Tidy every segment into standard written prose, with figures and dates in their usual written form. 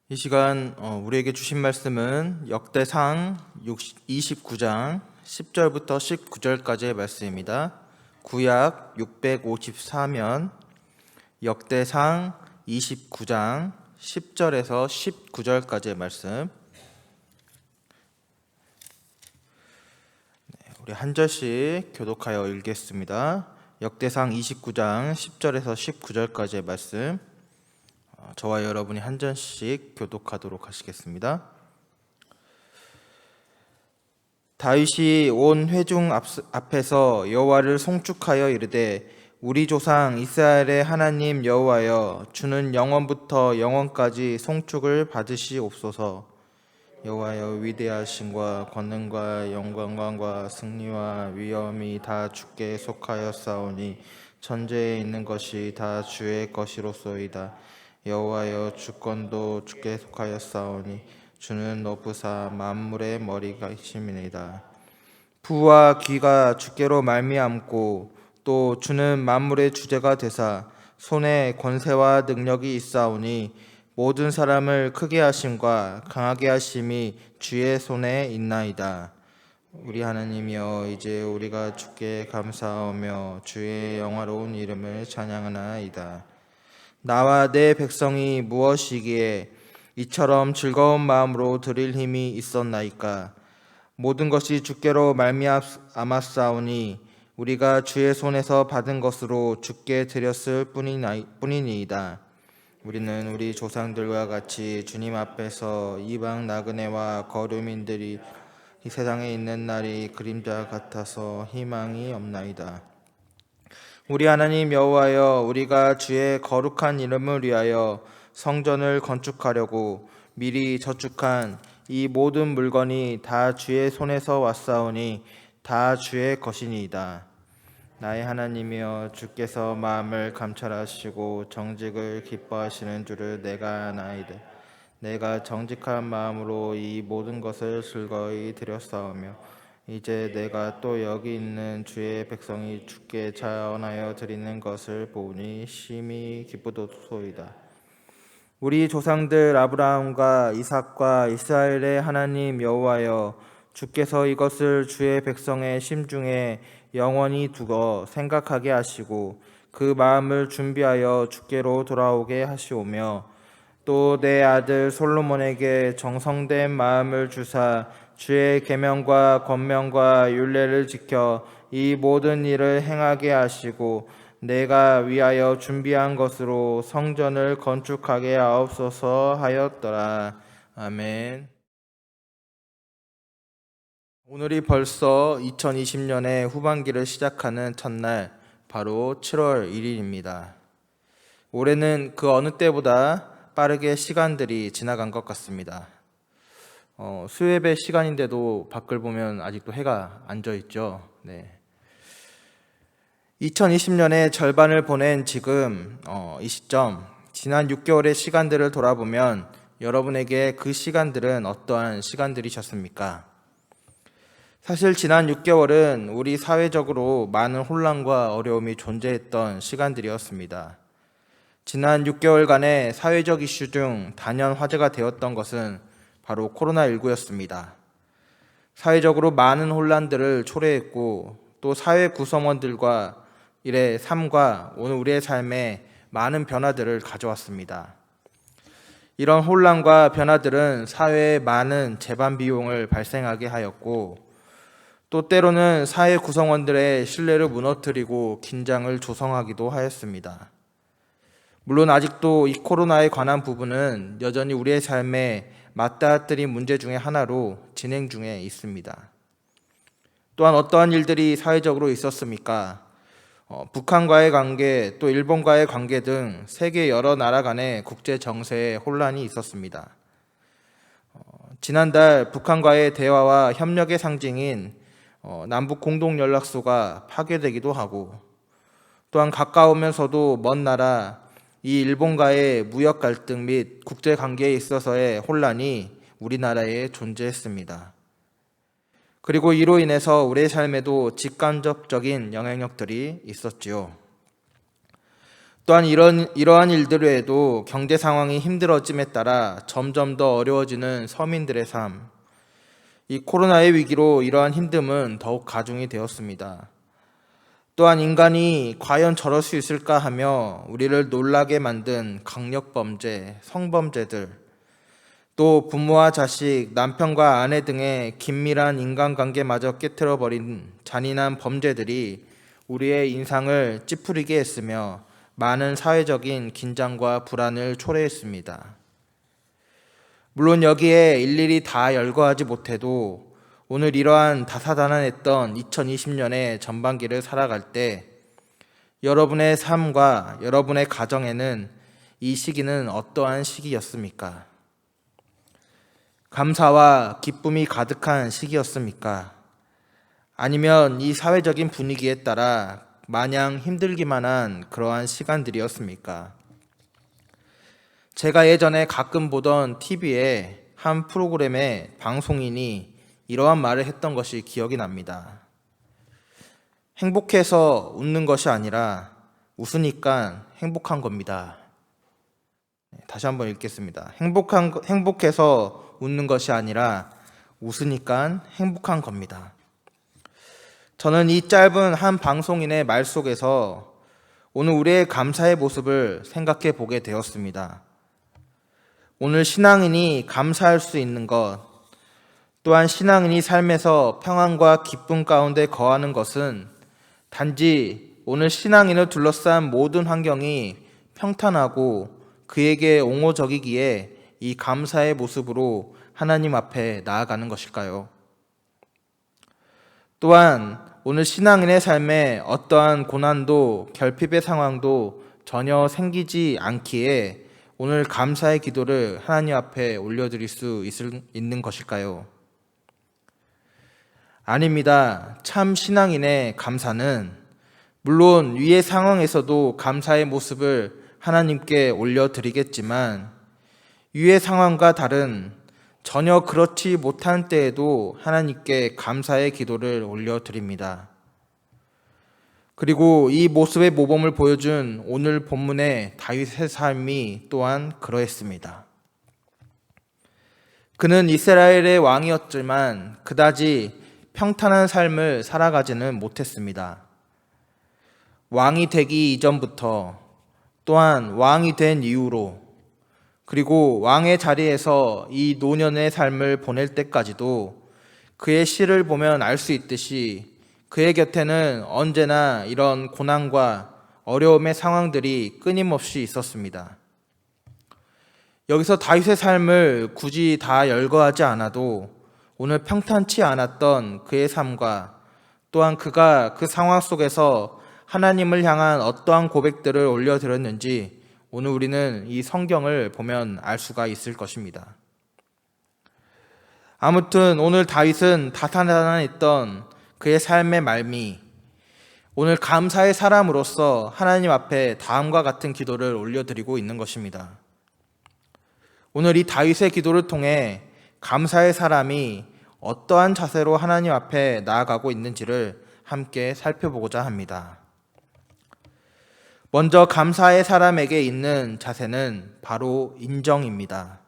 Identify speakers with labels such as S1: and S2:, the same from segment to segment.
S1: 이 시간 우리에게 주신 말씀은 역대상 29장 10절부터 19절까지의 말씀입니다. 구약 654면 역대상 29장 10절에서 19절까지의 말씀. 우리 한 절씩 교독하여 읽겠습니다. 역대상 29장 10절에서 19절까지의 말씀. 저와 여러분이 한 절씩 교독하도록 하시겠습니다. 다윗이 온 회중 앞에서 여호와를 송축하여 이르되 우리 조상 이스라엘의 하나님 여호와여, 주는 영원부터 영원까지 송축을 받으시옵소서. 여호와여, 위대하심과 권능과 영광과 승리와 위엄이 다 주께 속하였사오니 천지에 있는 것이 다 주의 것이로소이다. 여호와여, 주권도 주께 속하였사오니 주는 높으사 만물의 머리이심이니이다. 부와 귀가 주께로 말미암고 또 주는 만물의 주제가 되사 손에 권세와 능력이 있사오니 모든 사람을 크게 하심과 강하게 하심이 주의 손에 있나이다. 우리 하나님이여, 이제 우리가 주께 감사하며 주의 영화로운 이름을 찬양하나이다. 나와 내 백성이 무엇이기에 이처럼 즐거운 마음으로 드릴 힘이 있었나이까? 모든 것이 주께로 말미암았사오니 우리가 주의 손에서 받은 것으로 주께 드렸을 뿐이니이다. 우리는 우리 조상들과 같이 주님 앞에서 이방 나그네와 거류민들이 이 세상에 있는 날이 그림자 같아서 희망이 없나이다. 우리 하나님 여호와여, 우리가 주의 거룩한 이름을 위하여 성전을 건축하려고 미리 저축한 이 모든 물건이 다 주의 손에서 왔사오니 다 주의 것이니이다. 나의 하나님이여, 주께서 마음을 감찰하시고 정직을 기뻐하시는 줄을 내가 아나이다. 내가 정직한 마음으로 이 모든 것을 즐거이 드렸사오며 이제 내가 또 여기 있는 주의 백성이 주께 자원하여 드리는 것을 보니 심히 기쁘도소이다. 우리 조상들 아브라함과 이삭과 이스라엘의 하나님 여호와여, 주께서 이것을 주의 백성의 심중에 영원히 두고 생각하게 하시고 그 마음을 준비하여 주께로 돌아오게 하시오며 또 내 아들 솔로몬에게 정성된 마음을 주사 주의 계명과 권명과 율례를 지켜 이 모든 일을 행하게 하시고 내가 위하여 준비한 것으로 성전을 건축하게 하옵소서 하였더라. 아멘. 오늘이 벌써 2020년의 후반기를 시작하는 첫날, 바로 7월 1일입니다. 올해는 그 어느 때보다 빠르게 시간들이 지나간 것 같습니다. 수요예배 시간인데도 밖을 보면 아직도 해가 안 져 있죠. 네. 2020년의 절반을 보낸 지금 이 시점, 지난 6개월의 시간들을 돌아보면 여러분에게 그 시간들은 어떠한 시간들이셨습니까? 사실 지난 6개월은 우리 사회적으로 많은 혼란과 어려움이 존재했던 시간들이었습니다. 지난 6개월간의 사회적 이슈 중 단연 화제가 되었던 것은 바로 코로나19였습니다. 사회적으로 많은 혼란들을 초래했고 또 사회 구성원들과 일의 삶과 오늘 우리의 삶에 많은 변화들을 가져왔습니다. 이런 혼란과 변화들은 사회에 많은 재반 비용을 발생하게 하였고 또 때로는 사회 구성원들의 신뢰를 무너뜨리고 긴장을 조성하기도 하였습니다. 물론 아직도 이 코로나에 관한 부분은 여전히 우리의 삶에 맞닥뜨린 문제 중에 하나로 진행 중에 있습니다. 또한 어떠한 일들이 사회적으로 있었습니까? 북한과의 관계, 또 일본과의 관계 등 세계 여러 나라 간의 국제 정세에 혼란이 있었습니다. 지난달 북한과의 대화와 협력의 상징인 남북 공동연락소가 파괴되기도 하고, 또한 가까우면서도 먼 나라 이 일본과의 무역 갈등 및 국제 관계에 있어서의 혼란이 우리나라에 존재했습니다. 그리고 이로 인해서 우리의 삶에도 직간접적인 영향력들이 있었지요. 또한 이러한 일들 외에도 경제 상황이 힘들어짐에 따라 점점 더 어려워지는 서민들의 삶. 이 코로나의 위기로 이러한 힘듦은 더욱 가중이 되었습니다. 또한 인간이 과연 저럴 수 있을까 하며 우리를 놀라게 만든 강력범죄, 성범죄들, 또 부모와 자식, 남편과 아내 등의 긴밀한 인간관계마저 깨트려버린 잔인한 범죄들이 우리의 인상을 찌푸리게 했으며 많은 사회적인 긴장과 불안을 초래했습니다. 물론 여기에 일일이 다 열거하지 못해도 오늘 이러한 다사다난했던 2020년의 전반기를 살아갈 때 여러분의 삶과 여러분의 가정에는 이 시기는 어떠한 시기였습니까? 감사와 기쁨이 가득한 시기였습니까? 아니면 이 사회적인 분위기에 따라 마냥 힘들기만 한 그러한 시간들이었습니까? 제가 예전에 가끔 보던 TV의 한 프로그램의 방송인이 이러한 말을 했던 것이 기억이 납니다. 행복해서 웃는 것이 아니라 웃으니까 행복한 겁니다. 다시 한번 읽겠습니다. 행복해서 웃는 것이 아니라 웃으니까 행복한 겁니다. 저는 이 짧은 한 방송인의 말 속에서 오늘 우리의 감사의 모습을 생각해 보게 되었습니다. 오늘 신앙인이 감사할 수 있는 것, 또한 신앙인이 삶에서 평안과 기쁨 가운데 거하는 것은 단지 오늘 신앙인을 둘러싼 모든 환경이 평탄하고 그에게 옹호적이기에 이 감사의 모습으로 하나님 앞에 나아가는 것일까요? 또한 오늘 신앙인의 삶에 어떠한 고난도 결핍의 상황도 전혀 생기지 않기에 오늘 감사의 기도를 하나님 앞에 올려드릴 수 있는 것일까요? 아닙니다. 참 신앙인의 감사는 물론 위의 상황에서도 감사의 모습을 하나님께 올려드리겠지만 위의 상황과 다른 전혀 그렇지 못한 때에도 하나님께 감사의 기도를 올려드립니다. 그리고 이 모습의 모범을 보여준 오늘 본문의 다윗의 삶이 또한 그러했습니다. 그는 이스라엘의 왕이었지만 그다지 평탄한 삶을 살아가지는 못했습니다. 왕이 되기 이전부터 또한 왕이 된 이후로 그리고 왕의 자리에서 이 노년의 삶을 보낼 때까지도 그의 시를 보면 알 수 있듯이 그의 곁에는 언제나 이런 고난과 어려움의 상황들이 끊임없이 있었습니다. 여기서 다윗의 삶을 굳이 다 열거하지 않아도 오늘 평탄치 않았던 그의 삶과 또한 그가 그 상황 속에서 하나님을 향한 어떠한 고백들을 올려드렸는지 오늘 우리는 이 성경을 보면 알 수가 있을 것입니다. 아무튼 오늘 다윗은 다사다난했던 그의 삶의 말미, 오늘 감사의 사람으로서 하나님 앞에 다음과 같은 기도를 올려드리고 있는 것입니다. 오늘 이 다윗의 기도를 통해 감사의 사람이 어떠한 자세로 하나님 앞에 나아가고 있는지를 함께 살펴보고자 합니다. 먼저 감사의 사람에게 있는 자세는 바로 인정입니다.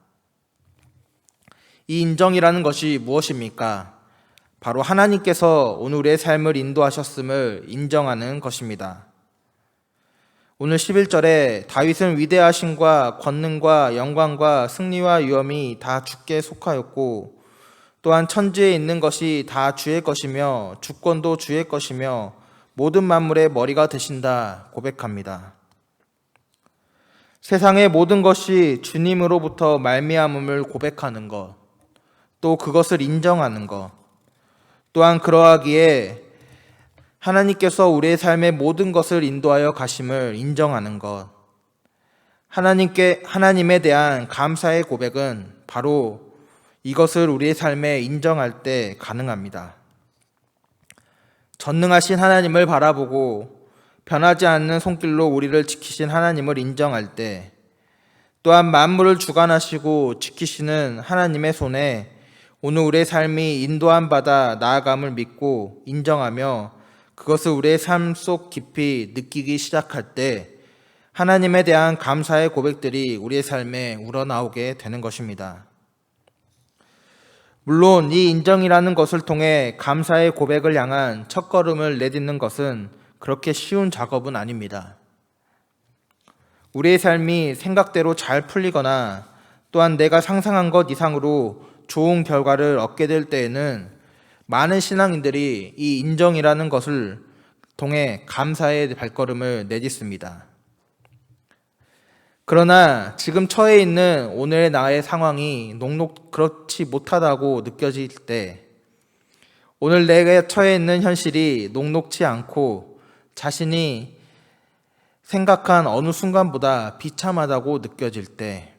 S1: 이 인정이라는 것이 무엇입니까? 바로 하나님께서 오늘 우리의 삶을 인도하셨음을 인정하는 것입니다. 오늘 11절에 다윗은 위대하심과 권능과 영광과 승리와 위엄이 다 주께 속하였고 또한 천지에 있는 것이 다 주의 것이며 주권도 주의 것이며 모든 만물의 머리가 되신다 고백합니다. 세상의 모든 것이 주님으로부터 말미암음을 고백하는 것, 또 그것을 인정하는 것, 또한 그러하기에 하나님께서 우리의 삶의 모든 것을 인도하여 가심을 인정하는 것, 하나님에 대한 감사의 고백은 바로 이것을 우리의 삶에 인정할 때 가능합니다. 전능하신 하나님을 바라보고 변하지 않는 손길로 우리를 지키신 하나님을 인정할 때, 또한 만물을 주관하시고 지키시는 하나님의 손에 오늘 우리의 삶이 인도함 받아 나아감을 믿고 인정하며 그것을 우리의 삶 속 깊이 느끼기 시작할 때 하나님에 대한 감사의 고백들이 우리의 삶에 우러나오게 되는 것입니다. 물론 이 인정이라는 것을 통해 감사의 고백을 향한 첫걸음을 내딛는 것은 그렇게 쉬운 작업은 아닙니다. 우리의 삶이 생각대로 잘 풀리거나 또한 내가 상상한 것 이상으로 좋은 결과를 얻게 될 때에는 많은 신앙인들이 이 인정이라는 것을 통해 감사의 발걸음을 내딛습니다. 그러나 지금 처해 있는 오늘의 나의 상황이 그렇지 못하다고 느껴질 때, 오늘 내가 처해 있는 현실이 녹록치 않고 자신이 생각한 어느 순간보다 비참하다고 느껴질 때,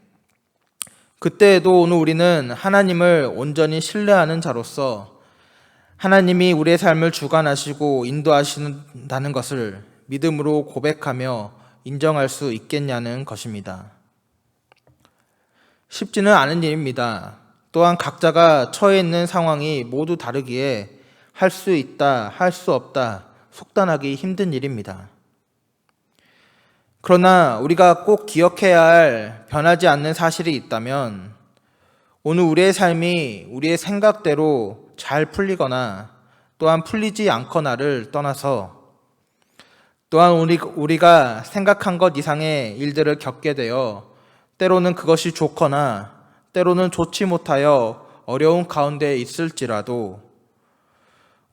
S1: 그때에도 오늘 우리는 하나님을 온전히 신뢰하는 자로서 하나님이 우리의 삶을 주관하시고 인도하신다는 것을 믿음으로 고백하며 인정할 수 있겠냐는 것입니다. 쉽지는 않은 일입니다. 또한 각자가 처해 있는 상황이 모두 다르기에 할 수 있다, 할 수 없다, 속단하기 힘든 일입니다. 그러나 우리가 꼭 기억해야 할 변하지 않는 사실이 있다면, 오늘 우리의 삶이 우리의 생각대로 잘 풀리거나 또한 풀리지 않거나를 떠나서 또한 우리가 생각한 것 이상의 일들을 겪게 되어 때로는 그것이 좋거나 때로는 좋지 못하여 어려운 가운데 있을지라도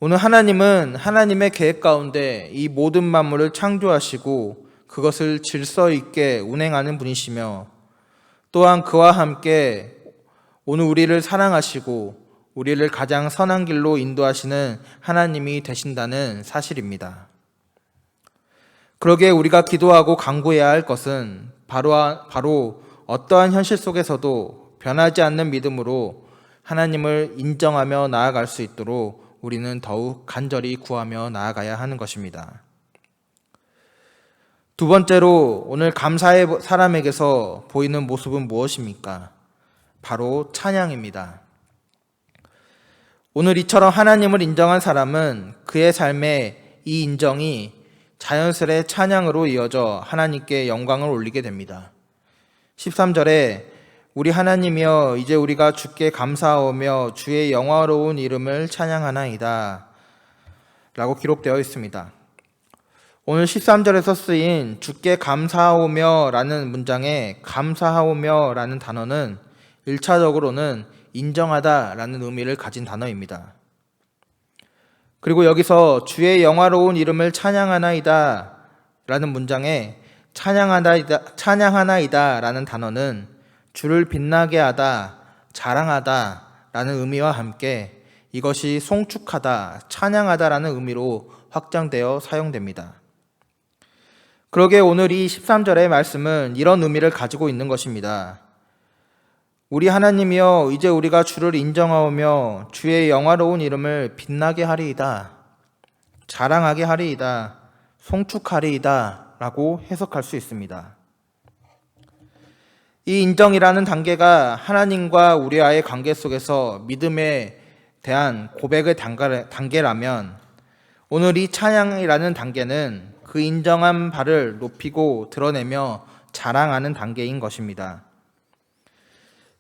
S1: 오늘 하나님은 하나님의 계획 가운데 이 모든 만물을 창조하시고 그것을 질서 있게 운행하는 분이시며 또한 그와 함께 오늘 우리를 사랑하시고 우리를 가장 선한 길로 인도하시는 하나님이 되신다는 사실입니다. 그러기에 우리가 기도하고 간구해야 할 것은 바로 어떠한 현실 속에서도 변하지 않는 믿음으로 하나님을 인정하며 나아갈 수 있도록 우리는 더욱 간절히 구하며 나아가야 하는 것입니다. 두 번째로 오늘 감사의 사람에게서 보이는 모습은 무엇입니까? 바로 찬양입니다. 오늘 이처럼 하나님을 인정한 사람은 그의 삶에 이 인정이 자연스레 찬양으로 이어져 하나님께 영광을 올리게 됩니다. 13절에 우리 하나님이여 이제 우리가 주께 감사하오며 주의 영화로운 이름을 찬양하나이다 라고 기록되어 있습니다. 오늘 13절에서 쓰인 주께 감사하오며 라는 문장에 감사하오며 라는 단어는 1차적으로는 인정하다 라는 의미를 가진 단어입니다. 그리고 여기서 주의 영화로운 이름을 찬양하나이다 라는 문장에 찬양하나이다 라는 단어는 주를 빛나게 하다, 자랑하다 라는 의미와 함께 이것이 송축하다, 찬양하다 라는 의미로 확장되어 사용됩니다. 그러기에 오늘 이 13절의 말씀은 이런 의미를 가지고 있는 것입니다. 우리 하나님이여 이제 우리가 주를 인정하오며 주의 영화로운 이름을 빛나게 하리이다, 자랑하게 하리이다, 송축하리이다 라고 해석할 수 있습니다. 이 인정이라는 단계가 하나님과 우리와의 관계 속에서 믿음에 대한 고백의 단계라면 오늘 이 찬양이라는 단계는 그 인정한 바를 높이고 드러내며 자랑하는 단계인 것입니다.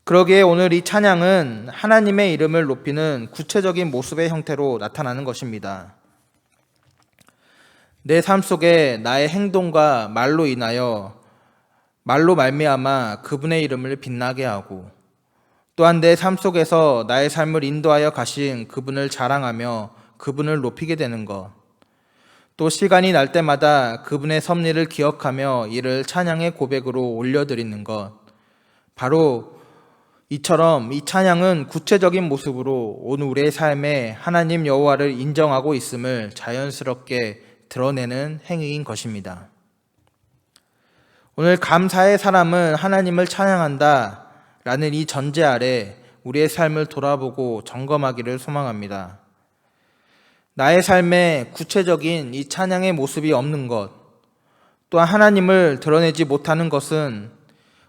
S1: 그러기에 오늘 이 찬양은 하나님의 이름을 높이는 구체적인 모습의 형태로 나타나는 것입니다. 내 삶 속에 나의 행동과 말로 말미암아 그분의 이름을 빛나게 하고 또한 내 삶 속에서 나의 삶을 인도하여 가신 그분을 자랑하며 그분을 높이게 되는 것, 또 시간이 날 때마다 그분의 섭리를 기억하며 이를 찬양의 고백으로 올려드리는 것, 바로 이처럼 이 찬양은 구체적인 모습으로 오늘 우리의 삶에 하나님 여호와를 인정하고 있음을 자연스럽게 드러내는 행위인 것입니다. 오늘 감사의 사람은 하나님을 찬양한다 라는 이 전제 아래 우리의 삶을 돌아보고 점검하기를 소망합니다. 나의 삶에 구체적인 이 찬양의 모습이 없는 것, 또한 하나님을 드러내지 못하는 것은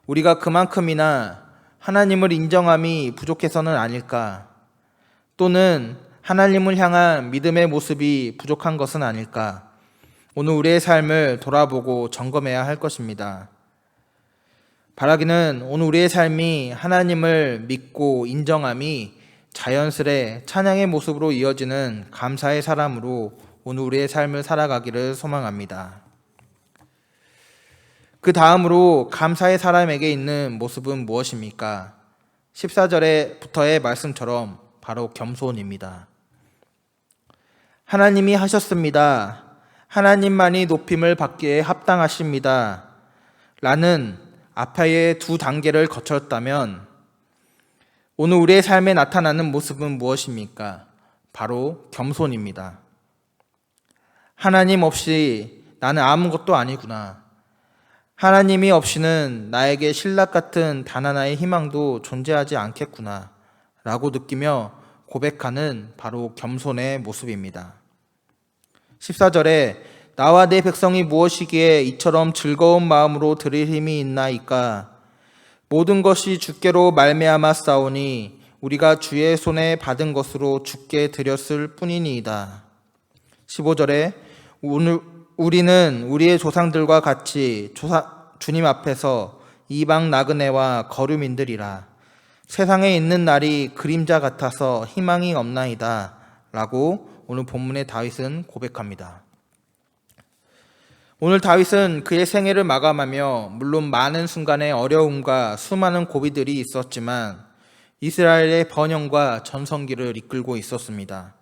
S1: 우리가 그만큼이나 하나님을 인정함이 부족해서는 아닐까, 또는 하나님을 향한 믿음의 모습이 부족한 것은 아닐까, 오늘 우리의 삶을 돌아보고 점검해야 할 것입니다. 바라기는 오늘 우리의 삶이 하나님을 믿고 인정함이 자연스레 찬양의 모습으로 이어지는 감사의 사람으로 오늘 우리의 삶을 살아가기를 소망합니다. 그 다음으로 감사의 사람에게 있는 모습은 무엇입니까? 14절부터의 말씀처럼 바로 겸손입니다. 하나님이 하셨습니다. 하나님만이 높임을 받기에 합당하십니다. 라는 앞의 두 단계를 거쳤다면 오늘 우리의 삶에 나타나는 모습은 무엇입니까? 바로 겸손입니다. 하나님 없이 나는 아무것도 아니구나. 하나님이 없이는 나에게 신락 같은 단 하나의 희망도 존재하지 않겠구나 라고 느끼며 고백하는 바로 겸손의 모습입니다. 14절에 나와 내 백성이 무엇이기에 이처럼 즐거운 마음으로 드릴 힘이 있나이까? 모든 것이 주께로 말미암아 싸우니 우리가 주의 손에 받은 것으로 주께 드렸을 뿐이니이다. 15절에 우리는 우리의 조상들과 같이 주님 앞에서 이방 나그네와 거류민들이라. 세상에 있는 날이 그림자 같아서 희망이 없나이다. 라고 오늘 본문의 다윗은 고백합니다. 오늘 다윗은 그의 생애를 마감하며 물론 많은 순간의 어려움과 수많은 고비들이 있었지만 이스라엘의 번영과 전성기를 이끌고 있었습니다.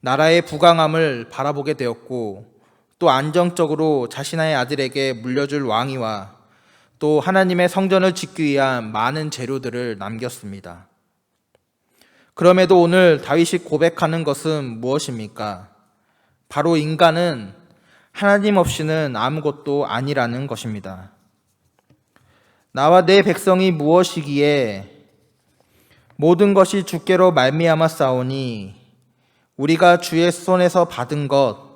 S1: 나라의 부강함을 바라보게 되었고 또 안정적으로 자신의 아들에게 물려줄 왕위와 또 하나님의 성전을 짓기 위한 많은 재료들을 남겼습니다. 그럼에도 오늘 다윗이 고백하는 것은 무엇입니까? 바로 인간은 하나님 없이는 아무것도 아니라는 것입니다. 나와 내 백성이 무엇이기에 모든 것이 주께로 말미암아 싸우니 우리가 주의 손에서 받은 것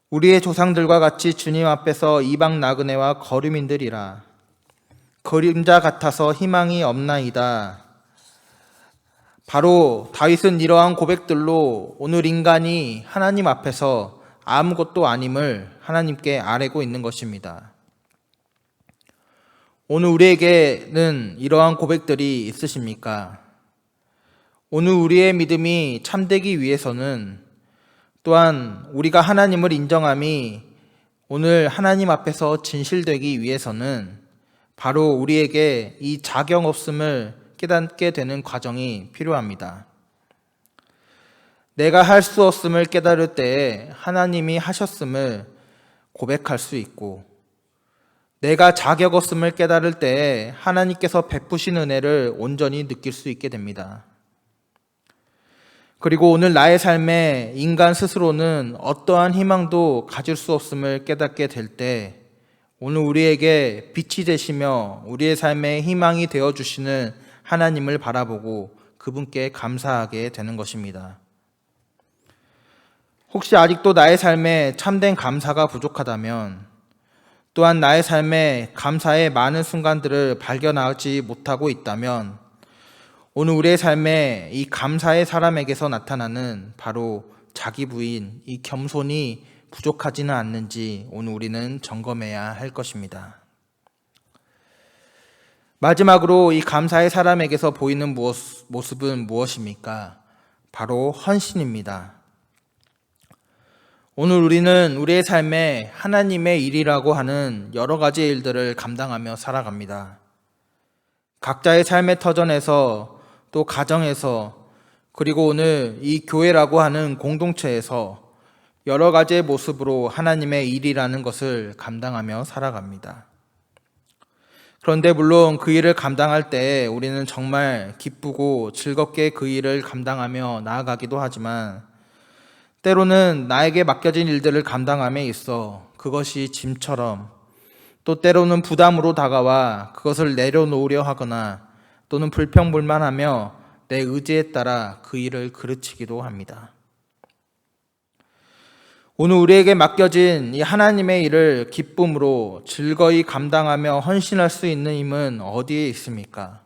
S1: 우리의 조상들과 같이 주님 앞에서 이방 나그네와 거류민들이라. 그림자 같아서 희망이 없나이다. 바로 다윗은 이러한 고백들로 오늘 인간이 하나님 앞에서 아무것도 아님을 하나님께 아뢰고 있는 것입니다. 오늘 우리에게는 이러한 고백들이 있으십니까? 오늘 우리의 믿음이 참되기 위해서는 또한 우리가 하나님을 인정함이 오늘 하나님 앞에서 진실되기 위해서는 바로 우리에게 이 자격 없음을 깨닫게 되는 과정이 필요합니다. 내가 할 수 없음을 깨달을 때에 하나님이 하셨음을 고백할 수 있고 내가 자격 없음을 깨달을 때에 하나님께서 베푸신 은혜를 온전히 느낄 수 있게 됩니다. 그리고 오늘 나의 삶에 인간 스스로는 어떠한 희망도 가질 수 없음을 깨닫게 될 때 오늘 우리에게 빛이 되시며 우리의 삶에 희망이 되어주시는 하나님을 바라보고 그분께 감사하게 되는 것입니다. 혹시 아직도 나의 삶에 참된 감사가 부족하다면 또한 나의 삶에 감사의 많은 순간들을 발견하지 못하고 있다면 오늘 우리의 삶에 이 감사의 사람에게서 나타나는 바로 자기 부인, 이 겸손이 부족하지는 않는지 오늘 우리는 점검해야 할 것입니다. 마지막으로 이 감사의 사람에게서 보이는 모습은 무엇입니까? 바로 헌신입니다. 오늘 우리는 우리의 삶에 하나님의 일이라고 하는 여러 가지 일들을 감당하며 살아갑니다. 각자의 삶의 터전에서 또 가정에서 그리고 오늘 이 교회라고 하는 공동체에서 여러 가지의 모습으로 하나님의 일이라는 것을 감당하며 살아갑니다. 그런데 물론 그 일을 감당할 때 우리는 정말 기쁘고 즐겁게 그 일을 감당하며 나아가기도 하지만 때로는 나에게 맡겨진 일들을 감당함에 있어 그것이 짐처럼 또 때로는 부담으로 다가와 그것을 내려놓으려 하거나 또는 불평불만하며 내 의지에 따라 그 일을 그르치기도 합니다. 오늘 우리에게 맡겨진 이 하나님의 일을 기쁨으로 즐거이 감당하며 헌신할 수 있는 힘은 어디에 있습니까?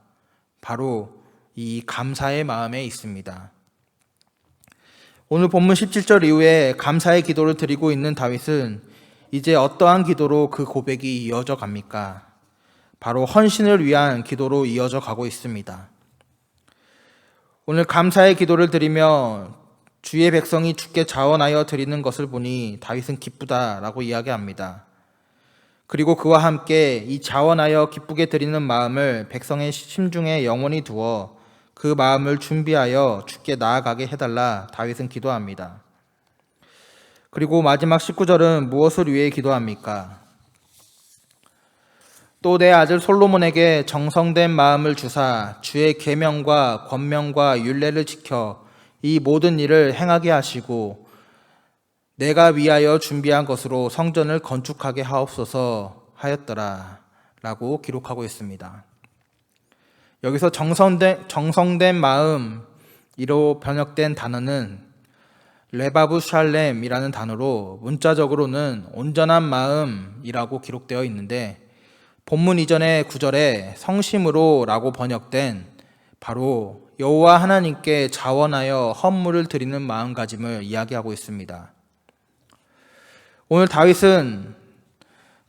S1: 바로 이 감사의 마음에 있습니다. 오늘 본문 17절 이후에 감사의 기도를 드리고 있는 다윗은 이제 어떠한 기도로 그 고백이 이어져 갑니까? 바로 헌신을 위한 기도로 이어져 가고 있습니다. 오늘 감사의 기도를 드리며 주의 백성이 주께 자원하여 드리는 것을 보니 다윗은 기쁘다라고 이야기합니다. 그리고 그와 함께 이 자원하여 기쁘게 드리는 마음을 백성의 심중에 영원히 두어 그 마음을 준비하여 주께 나아가게 해달라 다윗은 기도합니다. 그리고 마지막 19절은 무엇을 위해 기도합니까? 또 내 아들 솔로몬에게 정성된 마음을 주사 주의 계명과 권명과 율례를 지켜 이 모든 일을 행하게 하시고 내가 위하여 준비한 것으로 성전을 건축하게 하옵소서 하였더라 라고 기록하고 있습니다. 여기서 정성된 마음이로 번역된 단어는 레바브 샬렘이라는 단어로 문자적으로는 온전한 마음이라고 기록되어 있는데 본문 이전의 구절에 성심으로 라고 번역된 바로 여호와 하나님께 자원하여 헌물을 드리는 마음가짐을 이야기하고 있습니다. 오늘 다윗은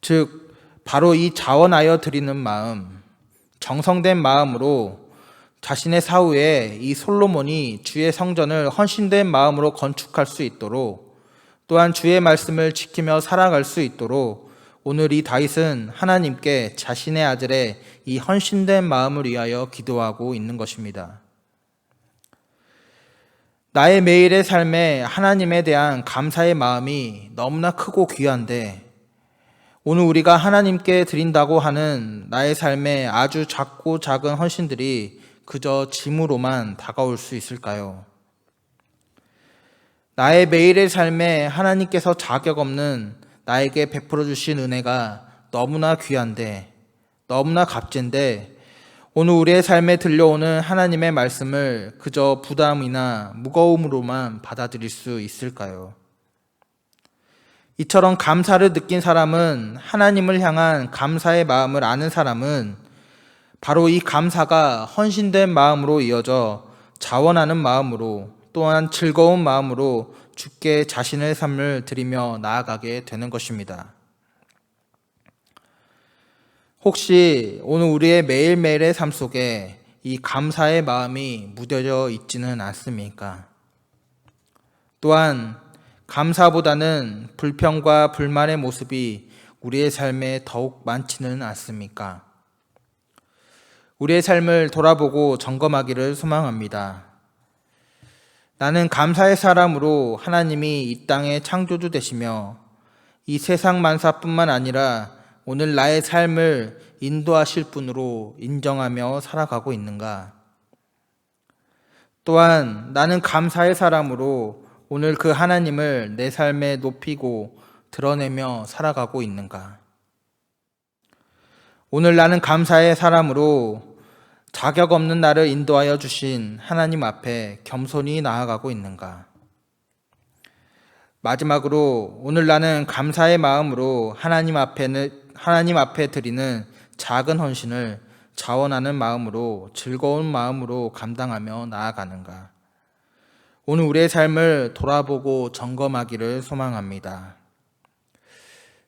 S1: 즉 바로 이 자원하여 드리는 마음, 정성된 마음으로 자신의 사후에 이 솔로몬이 주의 성전을 헌신된 마음으로 건축할 수 있도록 또한 주의 말씀을 지키며 살아갈 수 있도록 오늘 이 다윗은 하나님께 자신의 아들의 이 헌신된 마음을 위하여 기도하고 있는 것입니다. 나의 매일의 삶에 하나님에 대한 감사의 마음이 너무나 크고 귀한데 오늘 우리가 하나님께 드린다고 하는 나의 삶에 아주 작고 작은 헌신들이 그저 짐으로만 다가올 수 있을까요? 나의 매일의 삶에 하나님께서 자격 없는 나에게 베풀어 주신 은혜가 너무나 귀한데 너무나 값진데 오늘 우리의 삶에 들려오는 하나님의 말씀을 그저 부담이나 무거움으로만 받아들일 수 있을까요? 이처럼 감사를 느낀 사람은 하나님을 향한 감사의 마음을 아는 사람은 바로 이 감사가 헌신된 마음으로 이어져 자원하는 마음으로 또한 즐거운 마음으로 주께 자신의 삶을 드리며 나아가게 되는 것입니다. 혹시 오늘 우리의 매일매일의 삶 속에 이 감사의 마음이 무뎌져 있지는 않습니까? 또한 감사보다는 불평과 불만의 모습이 우리의 삶에 더욱 많지는 않습니까? 우리의 삶을 돌아보고 점검하기를 소망합니다. 나는 감사의 사람으로 하나님이 이 땅의 창조주 되시며 이 세상 만사뿐만 아니라 오늘 나의 삶을 인도하실 분으로 인정하며 살아가고 있는가? 또한 나는 감사의 사람으로 오늘 그 하나님을 내 삶에 높이고 드러내며 살아가고 있는가? 오늘 나는 감사의 사람으로 자격 없는 나를 인도하여 주신 하나님 앞에 겸손히 나아가고 있는가? 마지막으로 오늘 나는 감사의 마음으로 하나님 앞에 드리는 작은 헌신을 자원하는 마음으로 즐거운 마음으로 감당하며 나아가는가? 오늘 우리의 삶을 돌아보고 점검하기를 소망합니다.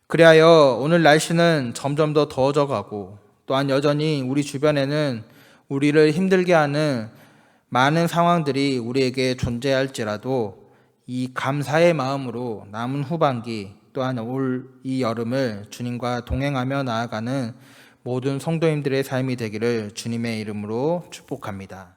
S1: 그리하여 오늘 날씨는 점점 더 더워져 가고 또한 여전히 우리 주변에는 우리를 힘들게 하는 많은 상황들이 우리에게 존재할지라도 이 감사의 마음으로 남은 후반기 또한 올 이 여름을 주님과 동행하며 나아가는 모든 성도님들의 삶이 되기를 주님의 이름으로 축복합니다.